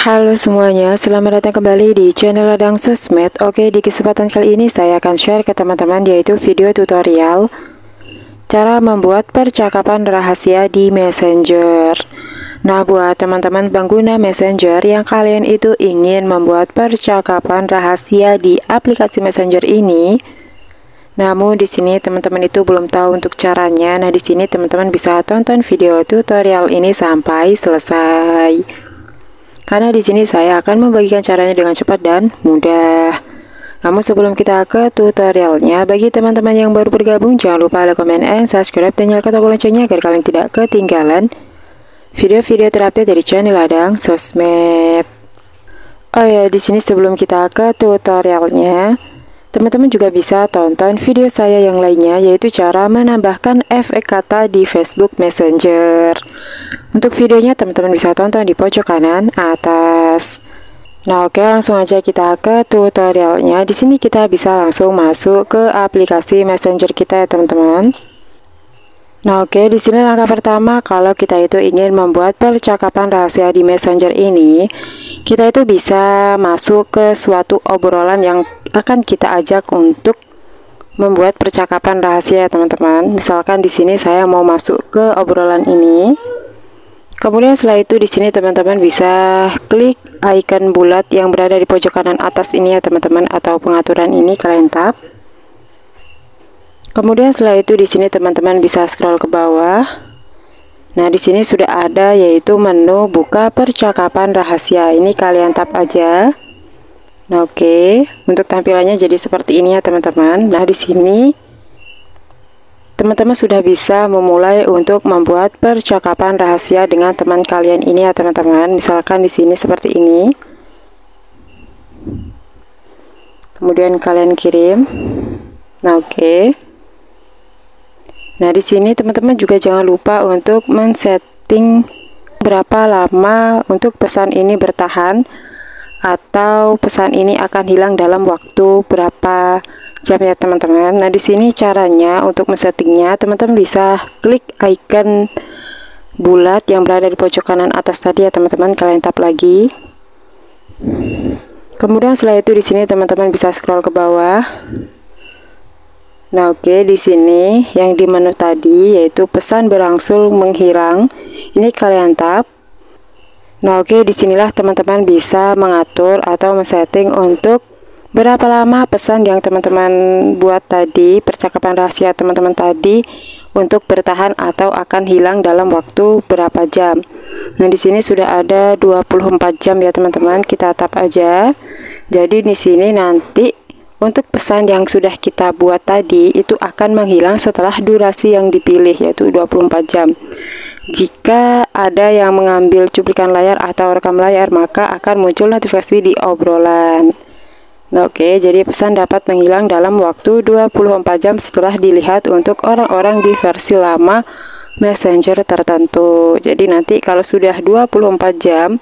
Halo semuanya, selamat datang kembali di channel Ladang Sosmed. Oke, di kesempatan kali ini saya akan share ke teman-teman yaitu video tutorial cara membuat percakapan rahasia di Messenger. Nah, buat teman-teman pengguna Messenger yang kalian itu ingin membuat percakapan rahasia di aplikasi Messenger ini, namun di sini teman-teman itu belum tahu untuk caranya. Nah, di sini teman-teman bisa tonton video tutorial ini sampai selesai. Karena di sini saya akan membagikan caranya dengan cepat dan mudah. Namun sebelum kita ke tutorialnya, bagi teman-teman yang baru bergabung, jangan lupa like, comment, and subscribe, dan nyalakan tombol loncengnya agar kalian tidak ketinggalan video-video terupdate dari channel Ladang Sosmed. Oh ya, di sini sebelum kita ke tutorialnya, teman-teman juga bisa tonton video saya yang lainnya, yaitu cara menambahkan efek kata di Facebook Messenger. Untuk videonya teman-teman bisa tonton di pojok kanan atas. Nah, oke, langsung aja kita ke tutorialnya. Di sini kita bisa langsung masuk ke aplikasi Messenger kita ya teman-teman. Nah, oke, di sini langkah pertama kalau kita itu ingin membuat percakapan rahasia di Messenger ini, kita itu bisa masuk ke suatu obrolan yang akan kita ajak untuk membuat percakapan rahasia ya teman-teman. Misalkan di sini saya mau masuk ke obrolan ini. Kemudian setelah itu di sini teman-teman bisa klik icon bulat yang berada di pojok kanan atas ini ya teman-teman, atau pengaturan ini kalian tap. Kemudian setelah itu di sini teman-teman bisa scroll ke bawah. Nah, di sini sudah ada yaitu menu buka percakapan rahasia. Ini kalian tap aja. Nah, oke. Untuk tampilannya jadi seperti ini ya teman-teman. Nah, di sini teman-teman sudah bisa memulai untuk membuat percakapan rahasia dengan teman kalian ini ya teman-teman. Misalkan di sini seperti ini. Kemudian kalian kirim. Nah, oke. Nah, di sini teman-teman juga jangan lupa untuk men-setting berapa lama untuk pesan ini bertahan, atau pesan ini akan hilang dalam waktu berapa jam ya teman-teman. Nah, di sini caranya untuk men-settingnya, teman-teman bisa klik icon bulat yang berada di pojok kanan atas tadi ya teman-teman, kalian tap lagi. Kemudian setelah itu di sini teman-teman bisa scroll ke bawah. Nah, oke, di sini yang di menu tadi yaitu pesan berangsur menghilang, ini kalian tap. Nah, oke, disinilah teman-teman bisa mengatur atau men-setting untuk berapa lama pesan yang teman-teman buat tadi, percakapan rahasia teman-teman tadi, untuk bertahan atau akan hilang dalam waktu berapa jam. Nah, di sini sudah ada 24 jam ya teman-teman, kita tap aja. Jadi di sini nanti untuk pesan yang sudah kita buat tadi itu akan menghilang setelah durasi yang dipilih yaitu 24 jam. Jika ada yang mengambil cuplikan layar atau rekam layar, maka akan muncul notifikasi di obrolan. Nah, oke, jadi pesan dapat menghilang dalam waktu 24 jam setelah dilihat untuk orang-orang di versi lama Messenger tertentu. Jadi nanti kalau sudah 24 jam,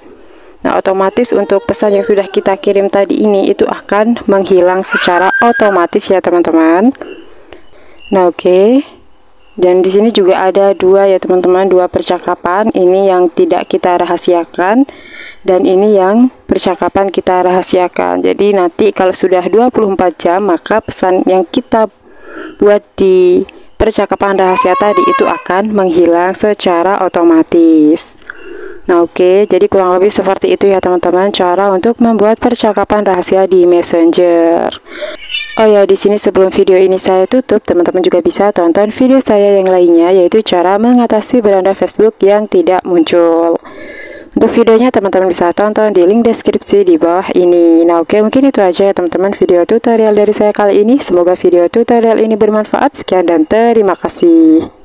nah otomatis untuk pesan yang sudah kita kirim tadi ini itu akan menghilang secara otomatis ya teman-teman. Nah, oke. Dan di sini juga ada dua ya teman-teman, dua percakapan. Ini yang tidak kita rahasiakan dan ini yang percakapan kita rahasiakan. Jadi nanti kalau sudah 24 jam, maka pesan yang kita buat di percakapan rahasia tadi itu akan menghilang secara otomatis. Nah, oke, jadi kurang lebih seperti itu ya teman-teman cara untuk membuat percakapan rahasia di Messenger. Oh ya, di sini sebelum video ini saya tutup, teman-teman juga bisa tonton video saya yang lainnya, yaitu cara mengatasi beranda Facebook yang tidak muncul. Untuk videonya teman-teman bisa tonton di link deskripsi di bawah ini. Nah, oke, mungkin itu aja ya teman-teman video tutorial dari saya kali ini. Semoga video tutorial ini bermanfaat. Sekian dan terima kasih.